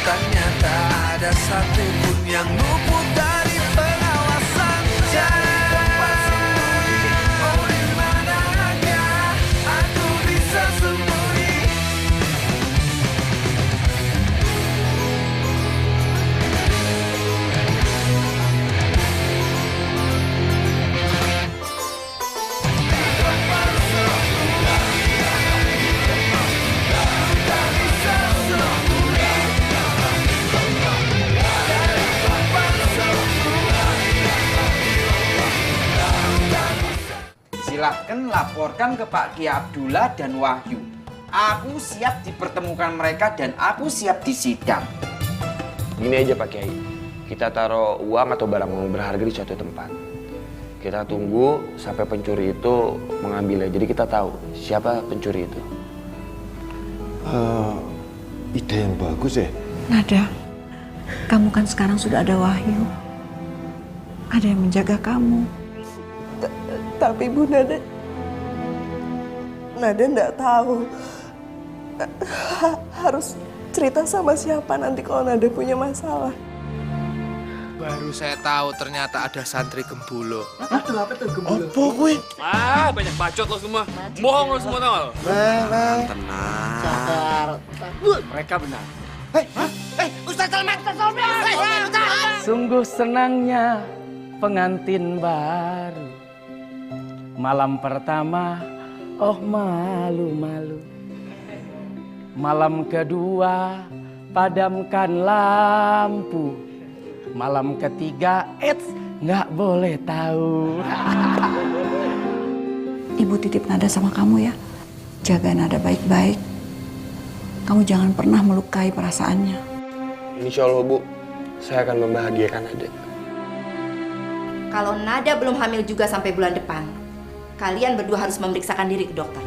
ternyata ada satu pun yang luput dari pengawasan. Cari tempat sembunyi, oh di manakah aku bisa sembunyi. Silahkan laporkan ke Pak Ki Abdullah dan Wahyu. Aku siap dipertemukan mereka dan aku siap disidang. Gini aja Pak Kiai, kita taruh uang atau barang berharga di suatu tempat. Kita tunggu sampai pencuri itu mengambilnya, jadi kita tahu siapa pencuri itu. Ide yang bagus ya. Nada, kamu kan sekarang sudah ada Wahyu. Ada yang menjaga kamu. Tapi Bu Nada nggak tahu harus cerita sama siapa nanti kalau Nada punya masalah. Baru saya tahu ternyata ada santri Gembulo. Apa gue? Banyak bacot lo semua. Bohong lo semua tau. Tenang. Mereka benar. Sungguh senangnya pengantin baru. Malam pertama, oh malu-malu. Malam kedua, padamkan lampu. Malam ketiga, nggak boleh tahu. Ibu titip Nada sama kamu ya. Jaga Nada baik-baik. Kamu jangan pernah melukai perasaannya. Insya Allah Bu, saya akan membahagiakan Nada. Kalau Nada belum hamil juga sampai bulan depan, kalian berdua harus memeriksakan diri ke dokter.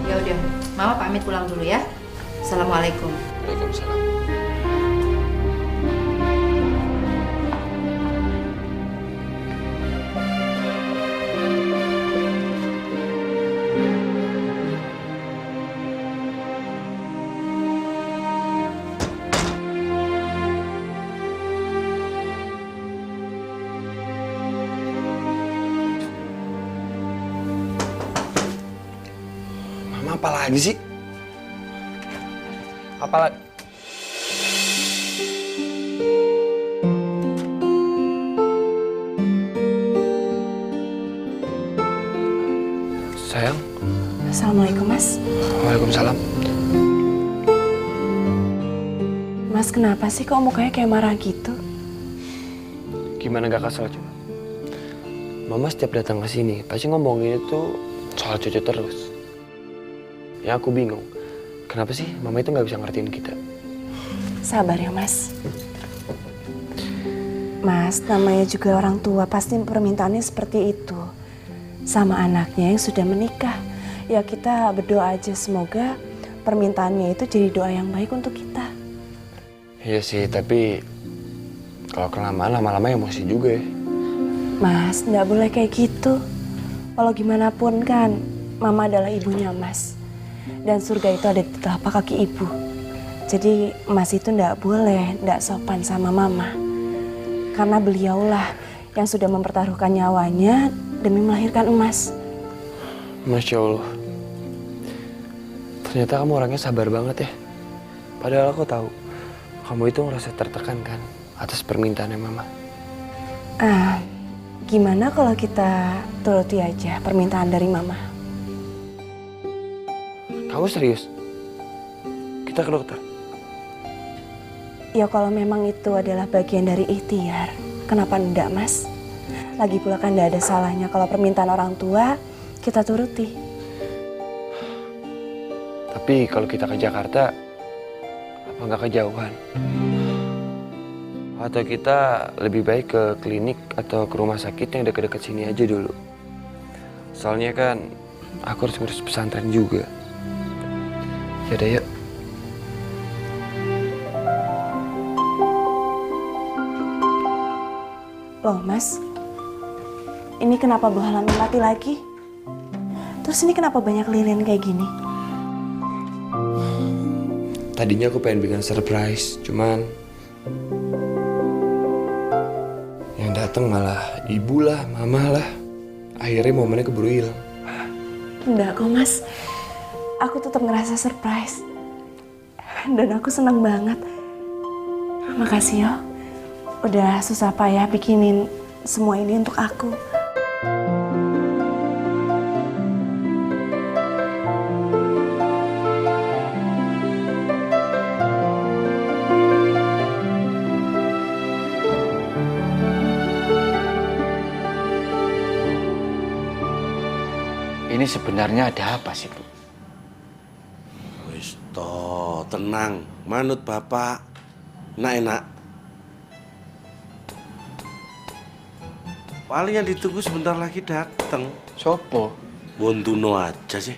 Ya udah, Mama pamit pulang dulu ya. Assalamualaikum. Waalaikumsalam. Mama apa lagi sih? Apa lagi? Sayang. Assalamualaikum Mas. Waalaikumsalam. Mas kenapa sih kok mukanya kayak marah gitu? Gimana gak kesel coba? Mama setiap datang ke sini pasti ngomongin itu soal cucu terus. Ya aku bingung, kenapa sih Mama itu nggak bisa ngertiin kita? Sabar ya Mas. Mas, namanya juga orang tua pasti permintaannya seperti itu. Sama anaknya yang sudah menikah. Ya kita berdoa aja semoga permintaannya itu jadi doa yang baik untuk kita. Iya sih, tapi kalau kelamaan lama-lama emosi juga ya. Mas, nggak boleh kayak gitu. Walau gimana pun kan, Mama adalah ibunya Mas. Dan surga itu ada di telapak kaki ibu. Jadi Mas itu nggak boleh, nggak sopan sama Mama. Karena beliaulah yang sudah mempertaruhkan nyawanya demi melahirkan Emas. Masya Allah. Ternyata kamu orangnya sabar banget ya. Padahal aku tahu, kamu itu ngerasa tertekan kan atas permintaannya Mama. Gimana kalau kita turuti aja permintaan dari Mama? Kamu serius? Kita ke dokter? Ya kalau memang itu adalah bagian dari ikhtiar, kenapa enggak Mas? Lagi pula kan enggak ada salahnya kalau permintaan orang tua kita turuti. Tapi kalau kita ke Jakarta, apa nggak kejauhan? Atau kita lebih baik ke klinik atau ke rumah sakit yang dekat-dekat sini aja dulu. Soalnya kan aku harus ngurus pesantren juga. Yaudah yuk. Loh Mas, ini kenapa bohlam mati lagi? Terus ini kenapa banyak lilin kayak gini? Tadinya aku pengen bikin surprise, cuman yang datang malah ibu lah, mama lah. Akhirnya momennya keburu hilang. Enggak kok Mas, aku tetap ngerasa surprise. Dan aku senang banget. Makasih ya, udah susah payah bikinin semua ini untuk aku. Ini sebenarnya ada apa sih, Bu? Wis toh, tenang. Manut Bapak. Enak. Paling yang ditunggu sebentar lagi datang. Sopo? Bontuno aja sih.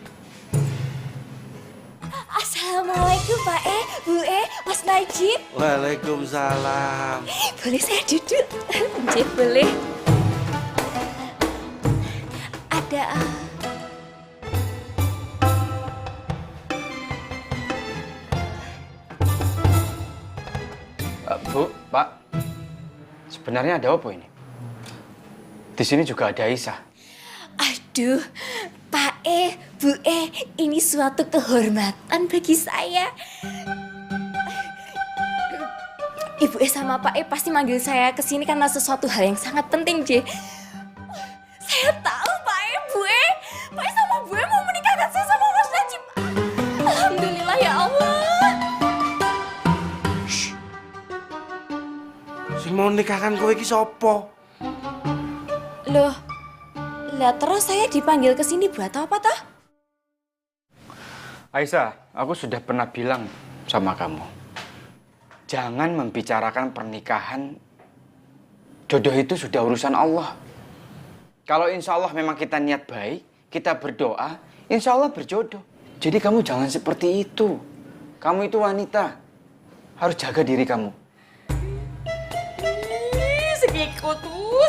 Assalamualaikum Pak Bu Mas Najib. Waalaikumsalam. Boleh saya duduk? Najib boleh. Ada Bu, Pak. Sebenarnya ada apa ini? Di sini juga ada Aisyah. Aduh, Pak Bu ini suatu kehormatan bagi saya. Ibu sama Pak pasti manggil saya ke sini karena sesuatu hal yang sangat penting, J. Saya tahu Pak Bu Pak sama Bu mau menikahkan saya sama Mas Najib. Alhamdulillah ya Allah. Sing mau nikahkan kowe iki sapa? Loh, lah terus saya dipanggil ke sini buat apa toh? Aisyah, aku sudah pernah bilang sama kamu. Jangan membicarakan pernikahan. Jodoh itu sudah urusan Allah. Kalau insya Allah memang kita niat baik, kita berdoa, insya Allah berjodoh. Jadi kamu jangan seperti itu. Kamu itu wanita. Harus jaga diri kamu.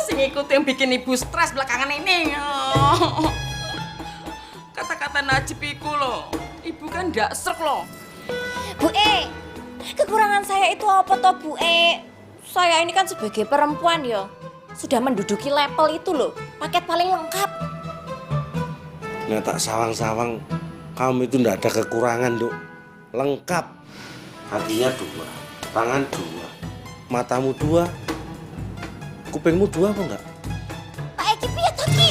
Sing ikut yang bikin ibu stres belakangan ini. Kata-kata Najib iku loh. Ibu kan ndak srek loh. Bu kekurangan saya itu apa toh Bu Saya ini kan sebagai perempuan ya, sudah menduduki level itu loh, paket paling lengkap. Nah tak sawang-sawang, kamu itu ndak ada kekurangan, Dok. Lengkap. Kakinya 2, tangan 2, matamu 2, kupingmu 2 apa enggak? Pak Eki piye toh Ki?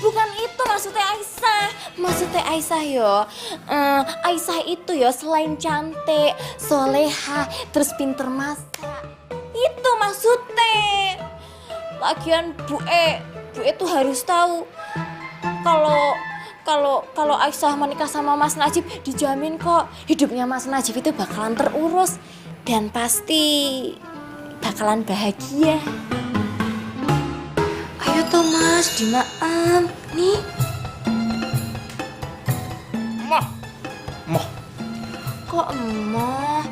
Bukan itu maksudnya Aisyah. Maksudnya Aisyah yo, Aisyah itu yo selain cantik, soleha, terus pinter masak. Itu maksudnya. Lagian Bu tuh harus tahu kalau Aisyah menikah sama Mas Najib dijamin kok hidupnya Mas Najib itu bakalan terurus dan pasti bakalan bahagia. Ayo toh Mas, dimakan. Nih. Moh. Kok emoh?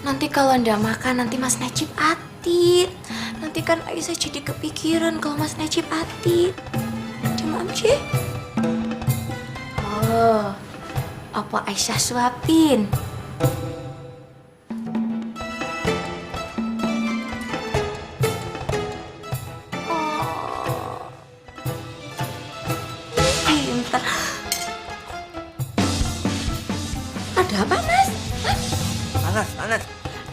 Nanti kalau ndak makan nanti Mas Najib atit. Nanti kan Aisyah jadi kepikiran kalau Mas Najib atit. Dimakan sih. Oh, apa Aisyah suapin? Oh, pintar. Ada apa, Mas? Panas.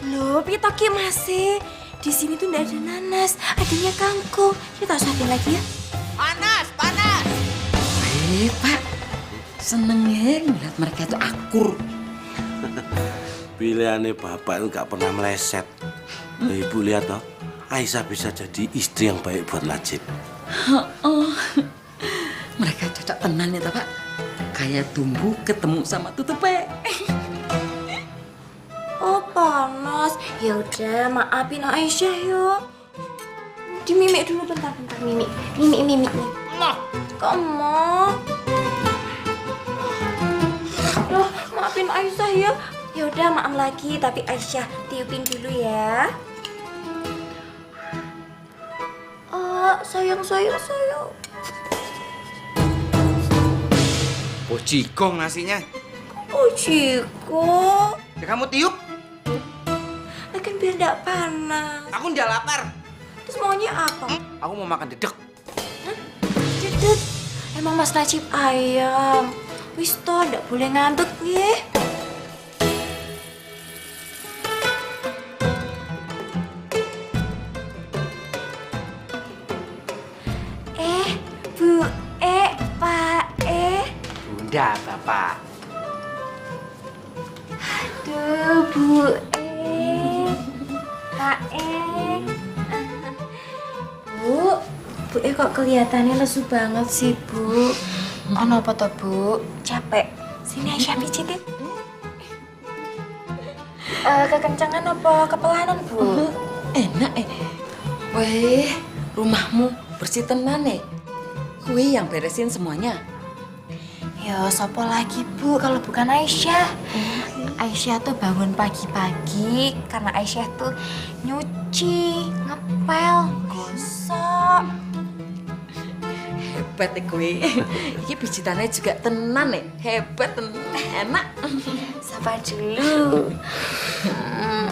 Loh, pitoki masih. Di sini tuh nggak ada nanas, adanya kangkung. Kita suapin lagi ya. Panas. Pak, seneng ya ngeliat mereka itu akur. Pilihannya Bapak itu gak pernah meleset. Ibu lihat toh, Aisyah bisa jadi istri yang baik buat Najib. Oh, mereka cocok tenan ya Pak. Kayak tumbuh ketemu sama tutupe. Oh, panas. Ya udah, maafin Aisyah yuk. Dimimik dulu bentar, mimik. Mimik. Kok mau? Loh, maafin Aisyah ya. Ya udah, maaf lagi, tapi Aisyah tiupin dulu ya. Sayang. Bojiko nasinya. Oh, Ciko. Ya kamu tiup. Kan biar nggak panas. Aku nggak lapar. Terus maunya apa? Aku mau makan dedek. Dedek. Emang Mas Najib ayam. Wis toh, nggak boleh ngantuk nih. Bu, Pak, Bunda, Bapak. Aduh, Bu, Pak, Bu, kok kelihatannya lesu banget sih, Bu? Ono apa toh, Bu? Capek? Sini Aisyah pijitin. Kekencangan apa kepelanan, Bu? Enak Weh, rumahmu bersih tenan Kue yang beresin semuanya. Ya, sopo lagi, Bu, kalau bukan Aisyah. Aisyah tuh bangun pagi-pagi karena Aisyah tuh nyuci, ngepel, gosok. Hebat kue. Iki pijitannya juga tenan Hebat tenan, enak. Sapa dulu.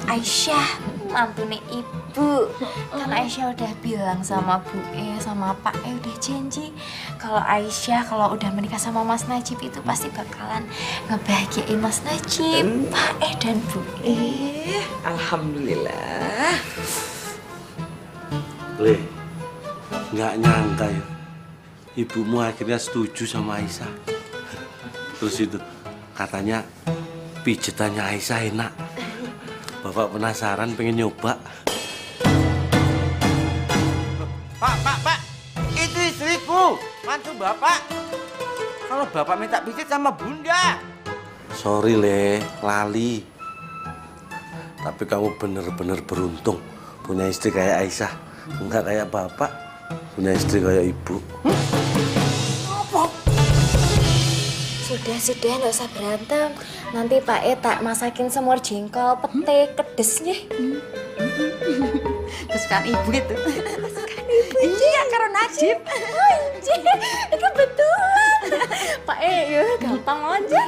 Aisyah, mantune Ibu. Karena Aisyah udah bilang sama Bu sama Pak udah janji kalau Aisyah kalau udah menikah sama Mas Najib itu pasti bakalan ngebahagiain Mas Najib, Pak dan Bu Alhamdulillah. Le, nggak nyangka ya. Ibumu akhirnya setuju sama Aisyah. Terus itu, katanya pijetannya Aisyah enak. Bapak penasaran pengen nyoba. Pak. Itu istriku, mantu Bapak. Kalau Bapak minta pijit sama Bunda. Sorry, Le, lali. Tapi kamu bener-bener beruntung punya istri kayak Aisyah. Enggak kayak Bapak, punya istri kayak Ibu. Sudah, nggak usah berantem. Nanti Pak tak masakin semur jengkol, pete, kedesnya. Kesukaan Ibu itu. Kesukaan Ibu. Iya, karena Najib. Itu betul. Pak ya gampang aja.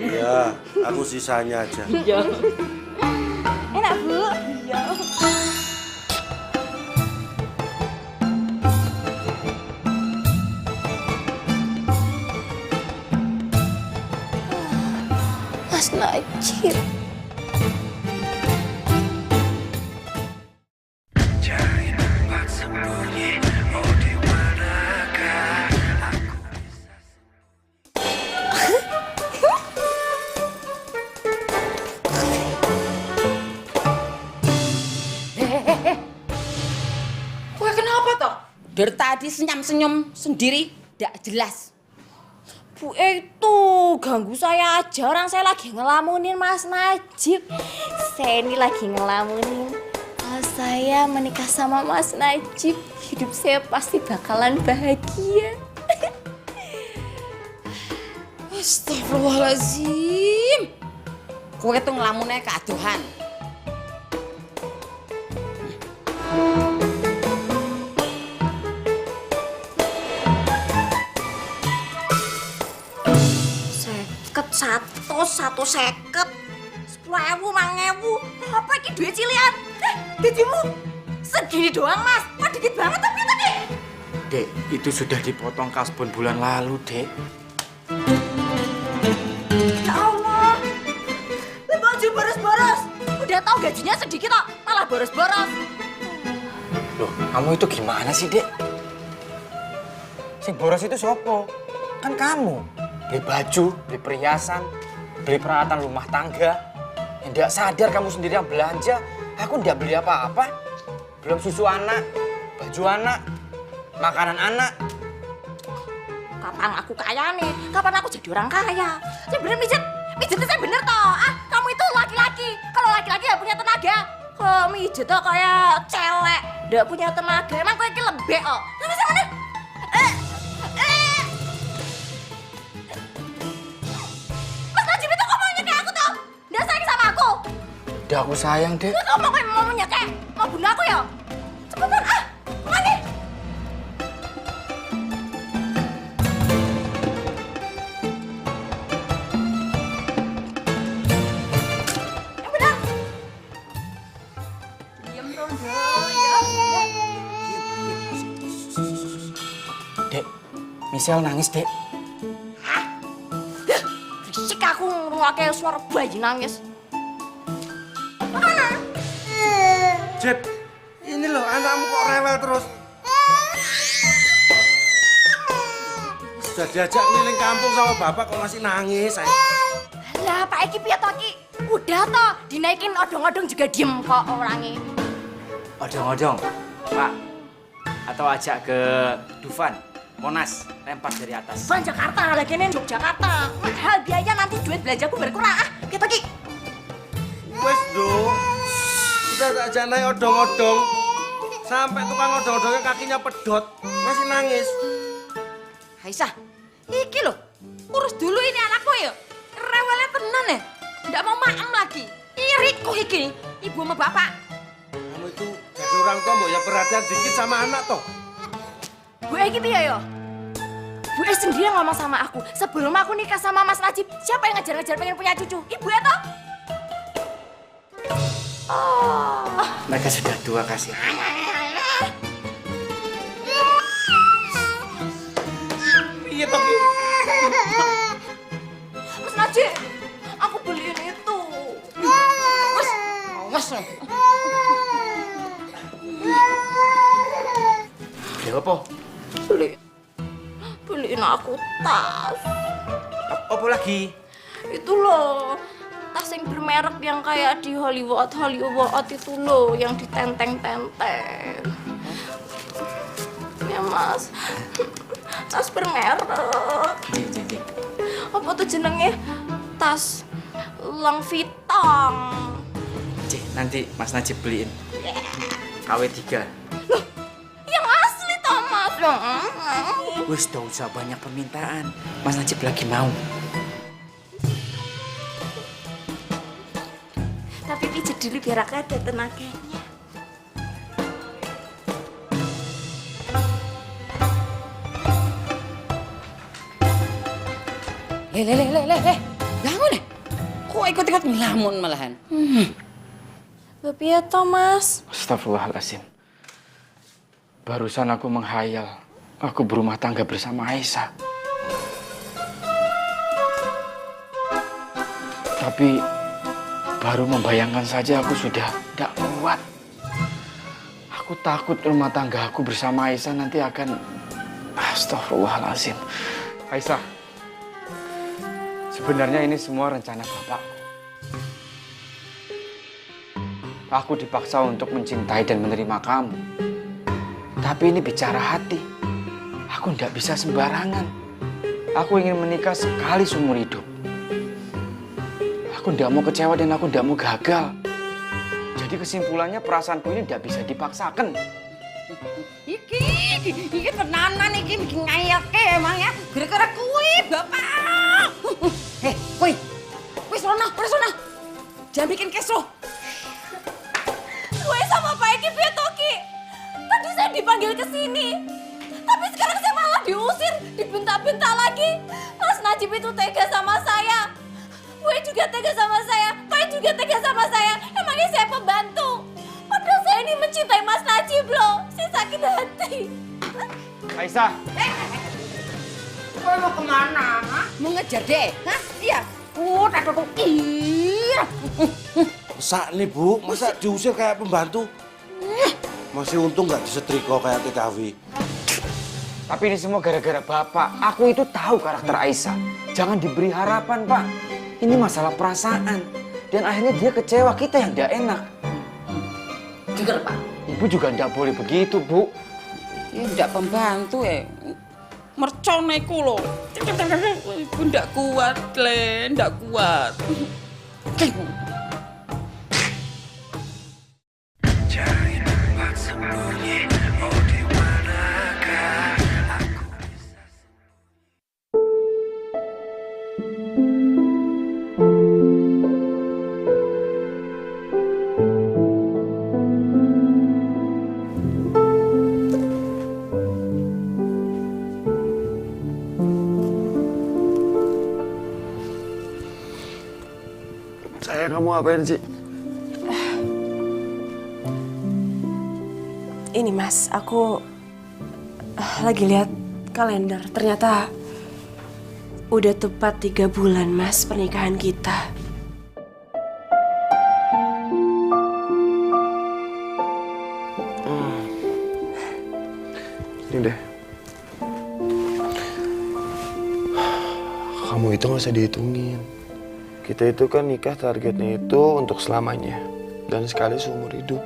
Iya, aku sisanya aja. Iya. Enak, Bu? Iya. Mas Najib. Kue kenapa toh? Dari tadi senyum-senyum sendiri, tidak jelas. Bu itu ganggu saya aja, orang saya lagi ngelamunin Mas Najib. Saya ini lagi ngelamunin. Kalau saya menikah sama Mas Najib, hidup saya pasti bakalan bahagia. Astagfirullahaladzim. Kue tuh ngelamunnya keaduhan. Satu seket, 10.000, 5.000. Apa ini duit cilian? Gajimu segini doang, Mas. Kok dikit banget tapi tadi. Dek, itu sudah dipotong kasbon bulan lalu, Dek. Ya Allah. Baju boros-boros. Udah tahu gajinya sedikit kok, malah boros-boros. Loh, kamu itu gimana sih, Dek? Sing boros itu sopo? Kan kamu. Beli baju, beli perhiasan, beli peralatan rumah tangga. Tidak sadar kamu sendiri yang belanja. Aku tidak beli apa-apa. Belum susu anak, baju anak, makanan anak. Kapan aku kaya nih? Kapan aku jadi orang kaya? Saya bener mijetnya saya bener toh. Kamu itu laki-laki. Kalau laki-laki gak punya tenaga. Kalau mijet tuh kayak cewek, gak punya tenaga. Emang kau ini lembek kok. Tapi sama nih. Mas Najib itu kok mau nyekek aku toh? Nggak sayang sama aku. Udah aku sayang, Dek. Terus kamu mau nyekek? Mau bunuh aku ya? Cepetan kemana? Dek, Michelle nangis, Dek. Berisik aku ngrungokne suara bayi nangis. Jep, ini loh anakmu kok rewel terus. Sudah diajak keliling kampung sama bapak kok masih nangis. Lah, Pak Eki piye to, Ki? Udah toh, dinaikin odong-odong juga diem kok orangnya. Odong-odong, Pak. Atau ajak ke Dufan, Monas, lempar dari atas. Van Jakarta, lagi ini Yogyakarta. Mahal biaya nanti duit belanjaku berkurang. Ah, gitu, Ki. Wes dong, udah tak ajak naik odong-odong. Sampai tukang odong-odongnya kakinya pedot, masih nangis. Aisyah, iki loh, urus dulu ini anakku ya. Rewelnya tenan ya, nggak mau maem lagi. Iriku iki, ibu sama bapak. Kamu itu jadi orang tua mbok ya perhatian dikit sama anak toh. Bu Eki piye ya? Bu Eki sendiri ngomong sama aku, sebelum aku nikah sama Mas Najib, siapa yang ngejar-ngejar pengen punya cucu? Ibu ya toh? Oh. Mereka sudah tua, kasih. Iya toh, Ki? Mas Najib, aku beliin itu. Mas. Beli apa? Beliin aku tas. Apa lagi? Itu loh, tas yang bermerek yang kayak di Hollywood itu loh, yang ditenteng-tenteng. Ya Mas, tas bermerek. Apa tuh jenengnya? Tas Louis Vuitton. Nanti Mas Najib beliin. KW 3. Loh, yang asli toh Mas. Wes, gak usah banyak permintaan. Mas Najib lagi mau. Tapi pijit dulu biar aku ada tenaganya. Le. Bangun deh. Kok ikut-ikut ngelamun malahan? Bapak ya toh Mas. Astagfirullahaladzim. Barusan aku menghayal. Aku berumah tangga bersama Aisyah. Tapi baru membayangkan saja aku sudah tidak kuat. Aku takut rumah tangga aku bersama Aisyah nanti akan... Astagfirullahaladzim. Aisyah, sebenarnya ini semua rencana Bapak. Aku dipaksa untuk mencintai dan menerima kamu. Tapi ini bicara hati. Aku tidak bisa sembarangan. Aku ingin menikah sekali seumur hidup. Aku tidak mau kecewa dan aku tidak mau gagal. Jadi kesimpulannya perasaanku ini tidak bisa dipaksakan. Iki tenanan iki bikin ngayake emang ya. Gara-gara kuwi, Bapak. Kuwi sono. Jangan bikin kesruh. Gue sama Pak Eki piye toh, Ki? Tadi saya dipanggil ke sini. Tapi sekarang saya malah diusir, dibentak-bentak lagi. Mas Najib itu tega sama saya. Gue juga tega sama saya. Pak juga tega sama saya. Emangnya saya pembantu. Padahal saya ini mencintai Mas Najib loh. Saya sakit hati. Aisyah. Kau mau kemana? Mau ngejar deh? Hah? Iya. Iya. Sak nih Bu, masa diusir kayak pembantu? Masih untung nggak disetrika kayak TKW. Tapi ini semua gara-gara Bapak. Aku itu tahu karakter Aisyah. Jangan diberi harapan, Pak. Ini masalah perasaan. Dan akhirnya dia kecewa, kita yang tidak enak. Dengar, Pak. Ibu juga tidak boleh begitu, Bu. Ya tidak pembantu ya. Merconeku loh. Ibu tidak kuat, Le. Tidak kuat. Sayang, kamu ngapain sih? Ini Mas, aku lagi lihat kalender. Ternyata udah tepat 3 bulan Mas pernikahan kita. Ini deh. Kamu itu nggak usah dihitungin. Kita itu kan nikah targetnya itu untuk selamanya. Dan sekali seumur hidup.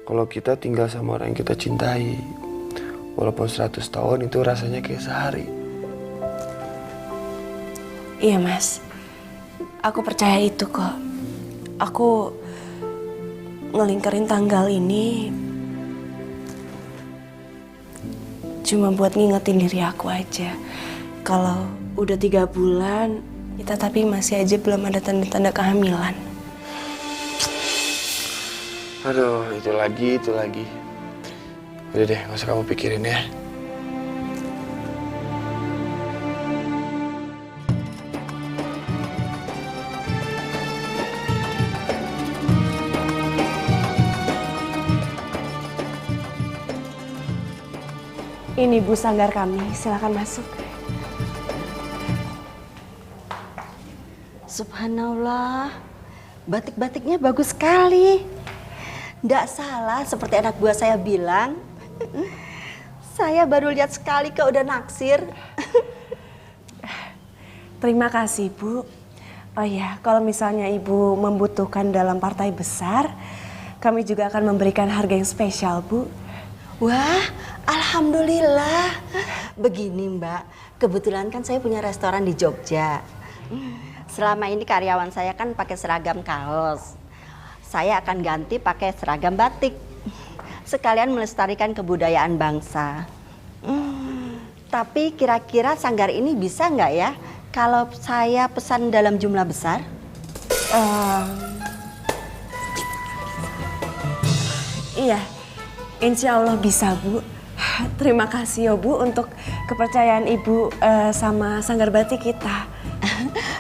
Kalau kita tinggal sama orang yang kita cintai, walaupun 100 tahun itu rasanya kayak sehari. Iya Mas, aku percaya itu kok. Aku ngelingkerin tanggal ini cuma buat ngingetin diri aku aja. Kalau udah 3 bulan, kita tapi masih aja belum ada tanda-tanda kehamilan. Aduh, itu lagi. Udah deh, nggak usah kamu pikirin ya. Ini Bu Sanggar kami, silakan masuk. Subhanallah, batik-batiknya bagus sekali. Nggak salah seperti anak buah saya bilang. Saya baru lihat sekali kok udah naksir. Terima kasih Bu. Oh ya, kalau misalnya Ibu membutuhkan dalam partai besar, kami juga akan memberikan harga yang spesial Bu. Wah, alhamdulillah. Begini Mbak, kebetulan kan saya punya restoran di Jogja. Selama ini karyawan saya kan pakai seragam kaos. Saya akan ganti pakai seragam batik. Sekalian melestarikan kebudayaan bangsa. Tapi kira-kira Sanggar ini bisa nggak ya kalau saya pesan dalam jumlah besar? Iya, insya Allah bisa Bu. Terima kasih ya Bu untuk kepercayaan Ibu sama Sanggar Batik kita.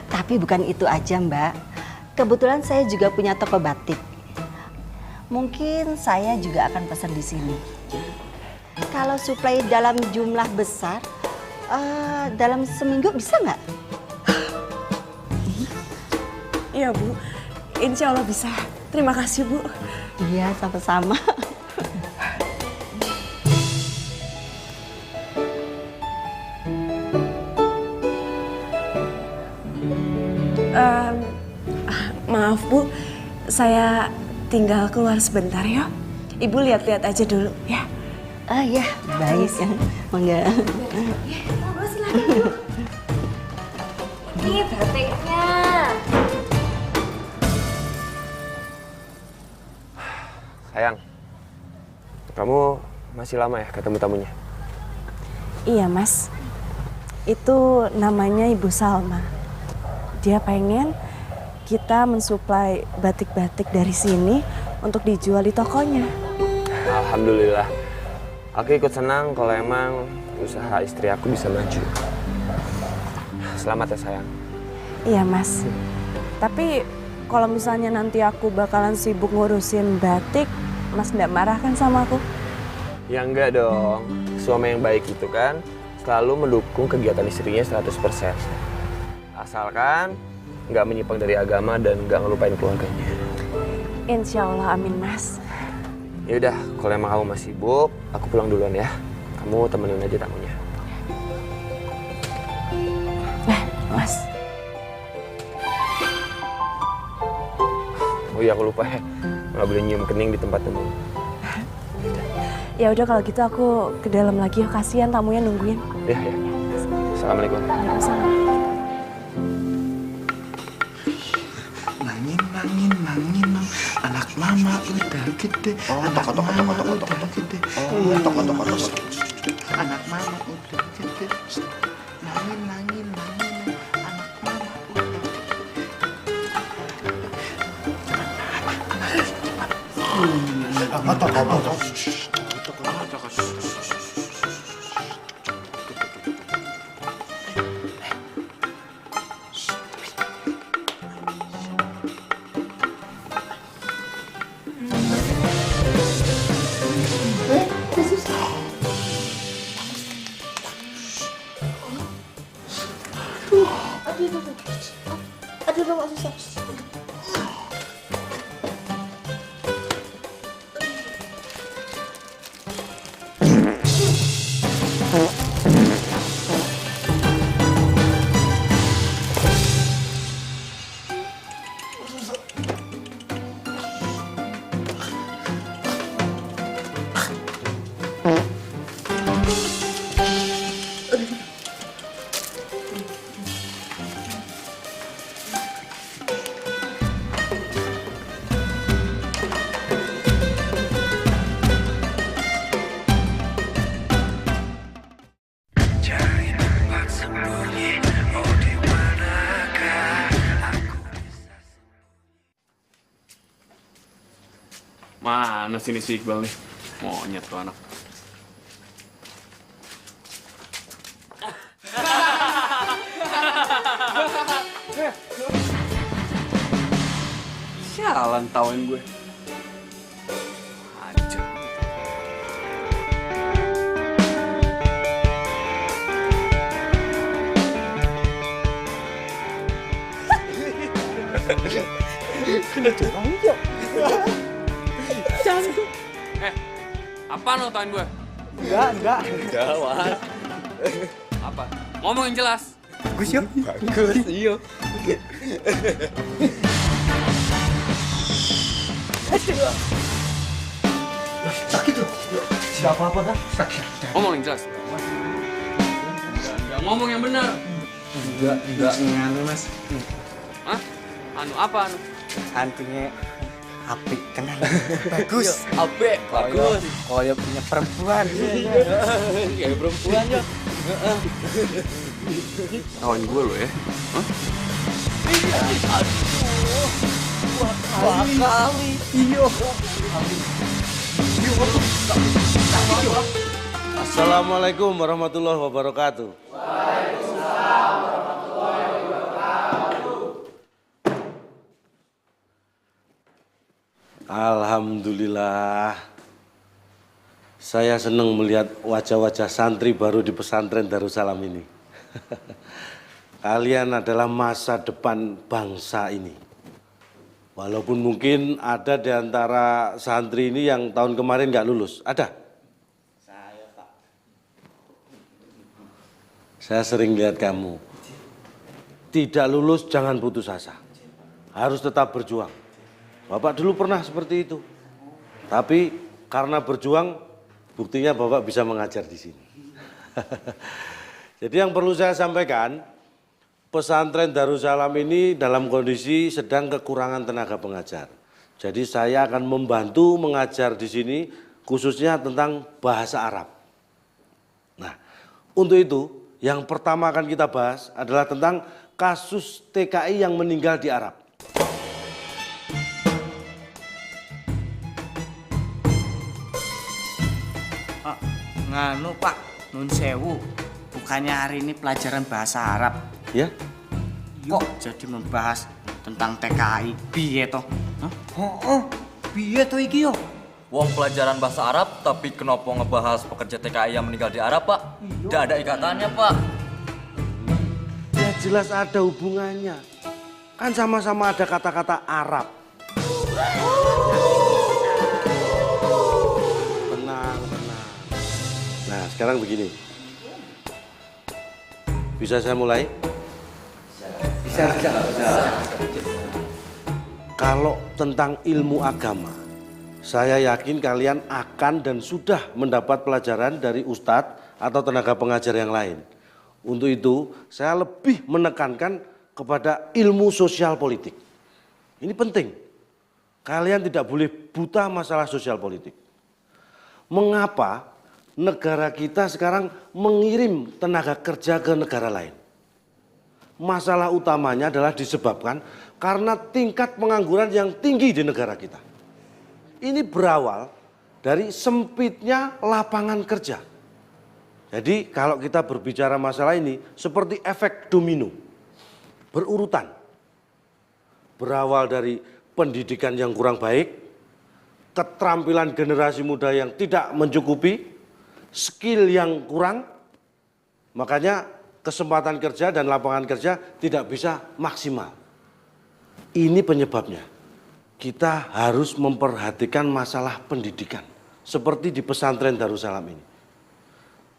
Tapi bukan itu aja Mbak. Kebetulan saya juga punya toko batik. Mungkin saya juga akan pesan di sini. Kalau suplai dalam jumlah besar, dalam seminggu bisa nggak? Iya Bu, insya Allah bisa. Terima kasih Bu. Iya, sama-sama. Maaf Bu, saya tinggal keluar sebentar ya. Ibu lihat-lihat aja dulu ya. Ya, baik ya. Mangga. Monggo silakan Bu. Ini batiknya. Sayang, kamu masih lama ya ketemu tamunya? Iya Mas, itu namanya Ibu Salma. Dia pengen kita mensuplai batik-batik dari sini untuk dijual di tokonya. Alhamdulillah. Aku ikut senang kalau emang usaha istri aku bisa maju. Selamat ya sayang. Iya Mas. Tapi kalau misalnya nanti aku bakalan sibuk ngurusin batik, Mas nggak marah kan sama aku? Ya enggak dong. Suami yang baik itu kan selalu mendukung kegiatan istrinya 100%. Asalkan nggak menyimpang dari agama dan nggak ngelupain keluarganya. Insya Allah, amin Mas. Yaudah, kalau emang kamu masih sibuk, aku pulang duluan ya. Kamu temenin aja tamunya. Mas. Oh iya, aku lupa ya. Nggak boleh nyium kening di tempat tamu. Ya udah kalau gitu aku ke dalam lagi. Kasihan tamunya nungguin. Ya. Assalamualaikum. Waalaikumsalam. Nangin, anak mama udah gede. Anak mama udah gede. Anak mama udah gede. Nangin, anak mama udah gede. Mana sini si Iqbal nih? Monyet tuh anak. Sialan tawain gue. Anjir. Kena curang yuk. Jangan. Apaan lo tawain gue? Enggak. Jawab. Apa? Ngomong yang jelas. Bagus yuk. Bagus. Iya. Sakit tuh. Siapa apa kan? Sakit. Ngomong yang jelas. Enggak ngomong yang benar. Enggak nganu mas. Hah? Anu apa anu? Antingnya apik kenal. Bagus. Apik. Bagus. Koyo punya perempuan. Kayak perempuan ya. Tawain gue lo ya. Hah? Wah kali. Iyo. Assalamualaikum warahmatullahi wabarakatuh. Alhamdulillah. Saya senang melihat wajah-wajah santri baru di pesantren Darussalam ini. Kalian adalah masa depan bangsa ini. Walaupun mungkin ada di antara santri ini yang tahun kemarin nggak lulus. Ada? Saya, Pak. Saya sering lihat kamu. Tidak lulus jangan putus asa. Harus tetap berjuang. Bapak dulu pernah seperti itu. Tapi karena berjuang, buktinya Bapak bisa mengajar di sini. Jadi yang perlu saya sampaikan, pesantren Darussalam ini dalam kondisi sedang kekurangan tenaga pengajar. Jadi saya akan membantu mengajar di sini khususnya tentang bahasa Arab. Nah, untuk itu yang pertama akan kita bahas adalah tentang kasus TKI yang meninggal di Arab. Nganu Pak, nun sewu, bukannya hari ini pelajaran bahasa Arab? Ya? Kok jadi membahas tentang TKI? Piye toh? Piye toh iki yo? Wong pelajaran bahasa Arab, tapi kenapa ngebahas pekerja TKI yang meninggal di Arab, Pak? Tidak ada ikatannya, Pak. Ya jelas ada hubungannya. Kan sama-sama ada kata-kata Arab. Tenang. Nah, sekarang begini. Bisa saya mulai? Bisa. Kalau tentang ilmu agama, saya yakin kalian akan dan sudah mendapat pelajaran dari ustadz atau tenaga pengajar yang lain. Untuk itu, saya lebih menekankan kepada ilmu sosial politik. Ini penting. Kalian tidak boleh buta masalah sosial politik. Mengapa negara kita sekarang mengirim tenaga kerja ke negara lain? Masalah utamanya adalah disebabkan karena tingkat pengangguran yang tinggi di negara kita. Ini berawal dari sempitnya lapangan kerja. Jadi kalau kita berbicara masalah ini seperti efek domino, berurutan. Berawal dari pendidikan yang kurang baik, keterampilan generasi muda yang tidak mencukupi, skill yang kurang, makanya kesempatan kerja dan lapangan kerja tidak bisa maksimal. Ini penyebabnya. Kita harus memperhatikan masalah pendidikan. Seperti di pesantren Darussalam ini.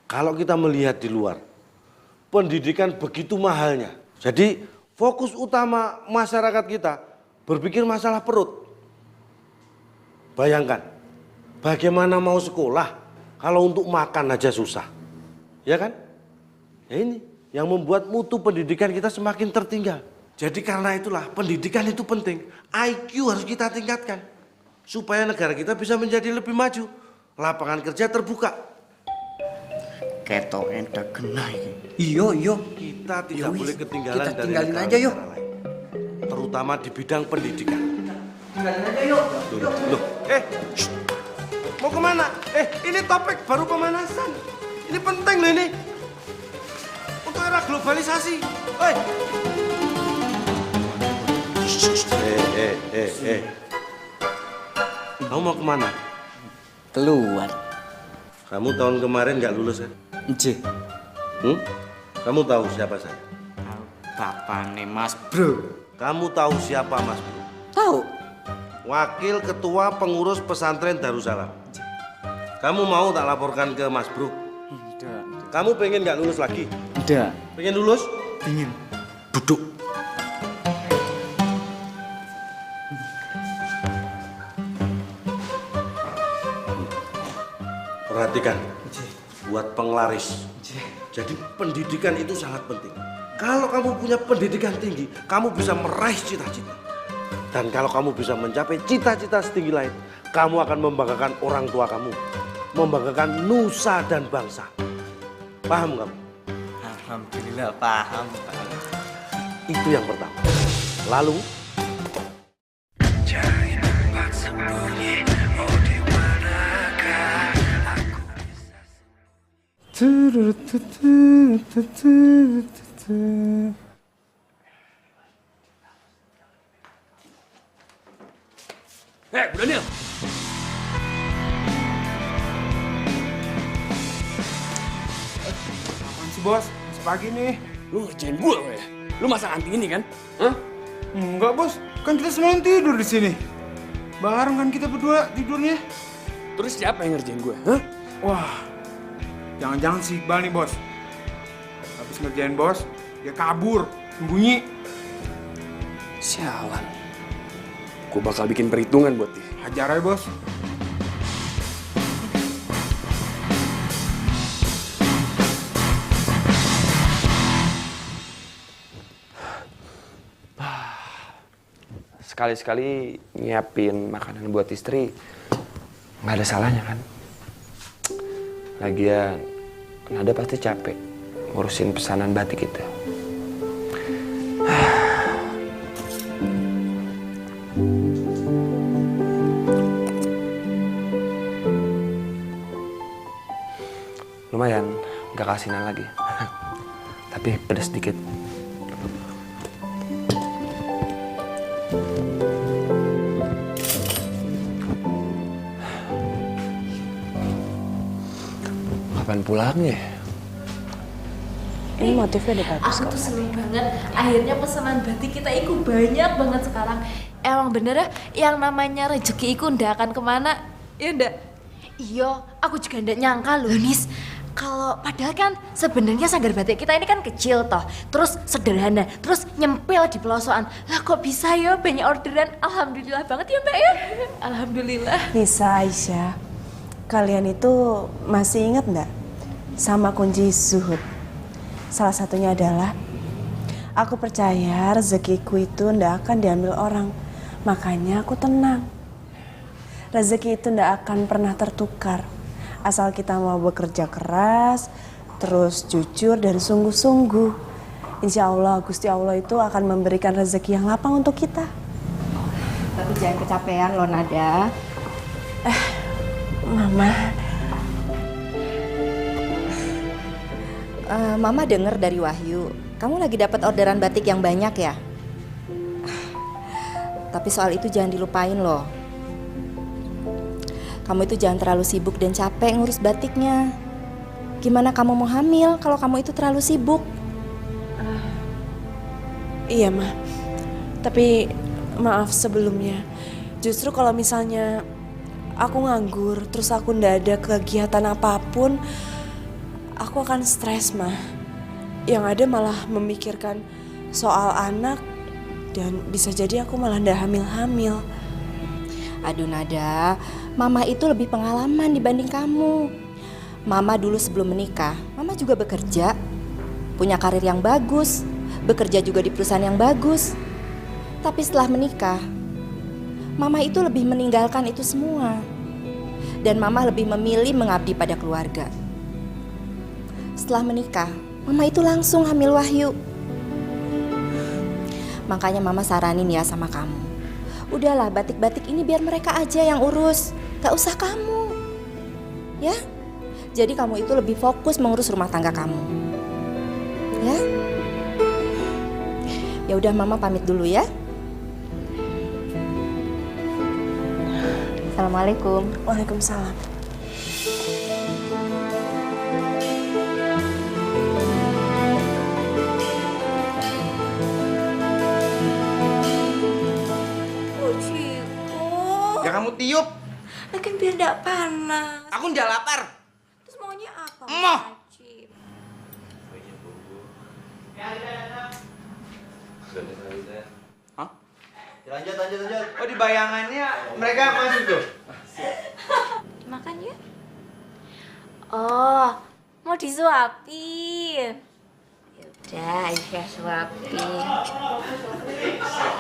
Kalau kita melihat di luar, pendidikan begitu mahalnya. Jadi fokus utama masyarakat kita berpikir masalah perut. Bayangkan, bagaimana mau sekolah kalau untuk makan aja susah, ya kan? Ya ini yang membuat mutu pendidikan kita semakin tertinggal. Jadi karena itulah pendidikan itu penting. IQ harus kita tingkatkan supaya negara kita bisa menjadi lebih maju. Lapangan kerja terbuka. Ketok enda kena iki. Iya. Kita tidak boleh ketinggalan Kita dari tinggalin negara aja yuk. lain. Terutama di bidang pendidikan. Tinggalin aja yuk. Loh, shh. Mau kemana? Ini topik baru pemanasan. Ini penting loh ini. Untuk era globalisasi. Woi. Kamu mau kemana? Keluar. Kamu tahun kemarin nggak lulus kan? Nggih. Kamu tahu siapa saya? Bapakne Mas Bro. Kamu tahu siapa Mas Bro? Tahu. Wakil Ketua Pengurus Pesantren Darussalam. Kamu mau tak laporkan ke Mas Bro? Tidak. Kamu pengen nggak lulus lagi? Tidak. Pengen lulus? Pengen. Duduk. Perhatikan, buat penglaris. Jadi pendidikan itu sangat penting. Kalau kamu punya pendidikan tinggi, kamu bisa meraih cita-cita. Dan kalau kamu bisa mencapai cita-cita setinggi lain, kamu akan membanggakan orang tua kamu, membanggakan nusa dan bangsa. Paham kamu? Alhamdulillah paham, Pak. Itu yang pertama. Lalu Bu Daniel. Apaan sih bos? Masih pagi nih. Lu ngerjain gue ya? Lu masang anting ini kan? Hah? Enggak bos, kan kita semalam tidur di sini. Bareng kan kita berdua tidurnya. Terus siapa yang ngerjain gue? Hah? Wah, jangan-jangan si Iqbal nih bos. Habis ngerjain bos, dia kabur, sembunyi. Sialan. Gue bakal bikin perhitungan buat dia. Hajar aja bos. Sekali-sekali nyiapin makanan buat istri nggak ada salahnya kan? Lagian Nada pasti capek ngurusin pesanan batik itu. Lumayan, gak kasinan lagi. Tapi pedas dikit. Kapan pulangnya? Ini motifnya udah bagus Aku kok. tuh seneng banget. Akhirnya pesanan batik kita itu banyak banget sekarang. Emang bener ya, yang namanya rezeki itu ndak akan kemana. Ya ndak? Iya, aku juga ndak nyangka loh Nis. Kalau padahal kan sebenarnya sanggar batik kita ini kan kecil toh, terus sederhana, terus nyempil di pelosokan. Lah kok bisa ya banyak orderan? Alhamdulillah banget ya Mbak ya. Alhamdulillah. Nisa, Aisyah, kalian itu masih ingat nggak sama kunci zuhud? Salah satunya adalah aku percaya rezekiku itu ndak akan diambil orang, makanya aku tenang. Rezeki itu ndak akan pernah tertukar. Asal kita mau bekerja keras, terus jujur dan sungguh-sungguh. Insya Allah, Gusti Allah itu akan memberikan rezeki yang lapang untuk kita. Tapi jangan kecapean loh Nada. Mama. Mama dengar dari Wahyu, kamu lagi dapat orderan batik yang banyak ya? Tapi soal itu jangan dilupain loh. Kamu itu jangan terlalu sibuk dan capek ngurus batiknya. Gimana kamu mau hamil kalau kamu itu terlalu sibuk? Iya, Ma. Tapi maaf sebelumnya. Justru kalau misalnya aku nganggur, terus aku ndak ada kegiatan apapun, aku akan stres, Ma. Yang ada malah memikirkan soal anak, dan bisa jadi aku malah ndak hamil-hamil. Aduh Nada, Mama itu lebih pengalaman dibanding kamu. Mama dulu sebelum menikah, Mama juga bekerja, punya karir yang bagus, bekerja juga di perusahaan yang bagus. Tapi setelah menikah, Mama itu lebih meninggalkan itu semua. Dan Mama lebih memilih mengabdi pada keluarga. Setelah menikah, Mama itu langsung hamil Wahyu. Makanya Mama saranin ya sama kamu, Udahlah, batik-batik ini biar mereka aja yang urus. Gak usah kamu. Ya? Jadi kamu itu lebih fokus mengurus rumah tangga kamu. Ya? Ya udah, Mama pamit dulu ya. Assalamualaikum. Waalaikumsalam. Oh, Ciko. Ya kamu tiup. Lakin biar gak panas. Aku nggak lapar. Terus maunya apa? Emoh. Cip? Hah? Lanjut. Oh, di bayangannya mereka masuk tuh. Makan ya? Oh, mau disuapin. Yaudah, Aisyah suapin.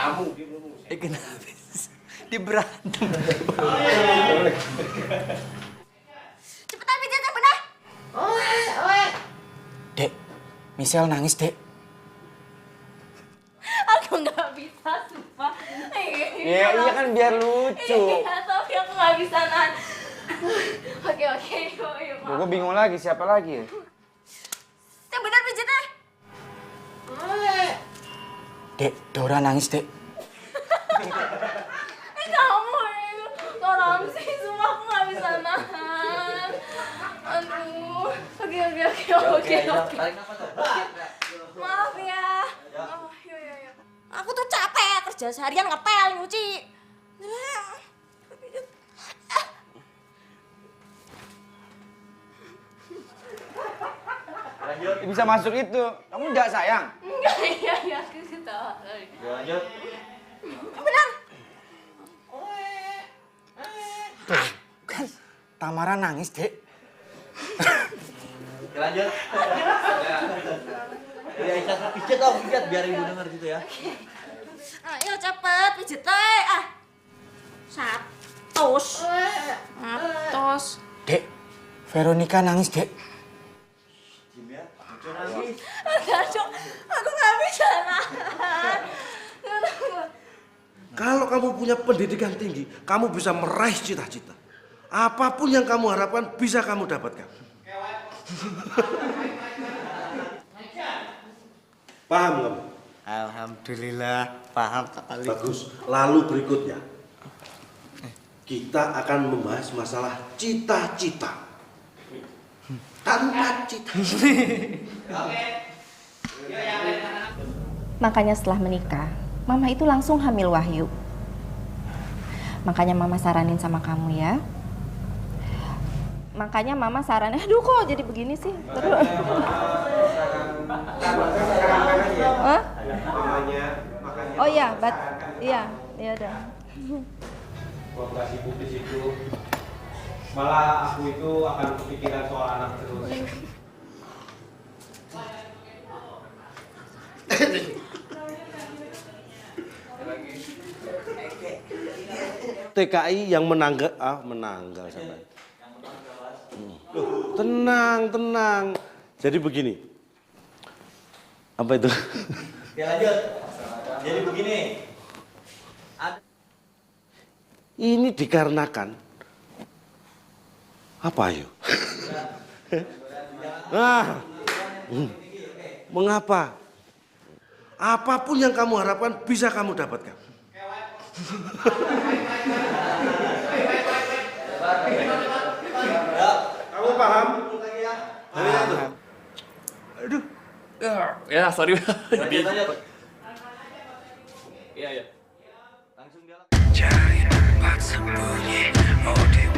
Kamu. Kenapa? Dia berantem. Cepetan pijat yang benar. Dek, Michelle nangis, Dek. Aku nggak bisa, sumpah. Iya kan biar lucu. Iya, tapi aku nggak bisa nahan. Oke, yuk. Gue bingung lagi, siapa lagi ya? Yang benar pijatnya. Dek, Dora nangis, Dek. Kamu tolong sih, semua aku nggak bisa nahan. Aduh. Oke. Maaf ya. Oh, yuk. Aku tuh capek kerja seharian ngepel, nyuci. Bisa masuk itu. Kamu nggak sayang? Enggak, iya, aku ketawa. Lanjut. Benar. Kan Tamara nangis, Dek. Lanjut. Ya, Aisyah pijat biar ibu dengar gitu ya. Ayo cepet pijit teh. Atos. Dek, Veronica nangis, Dek. Enggak, Cok. Aku nggak bisa nahan. Kalau kamu punya pendidikan tinggi, kamu bisa meraih cita-cita. Apapun yang kamu harapkan bisa kamu dapatkan. Paham kamu? Alhamdulillah, paham kali. Bagus. Lalu berikutnya, kita akan membahas masalah cita-cita. Tanpa cita. Makanya setelah menikah, Mama itu langsung hamil Wahyu. Makanya Mama saranin sama kamu ya. Makanya Mama saranin, aduh kok jadi begini sih? Terus. Hah? Oh iya, iya udah. Kalau nggak sibuk di situ, malah aku itu akan kepikiran soal anak terus. TKI yang menanggal sampai. Tenang. Jadi begini. Apa itu? Oke, lanjut. Jadi begini. Ini dikarenakan apa ayo? Mengapa? Apapun yang kamu harapkan bisa kamu dapatkan. Kamu paham? Aduh. Ya, sorry. Iya. Cari tempat sembunyi, oh di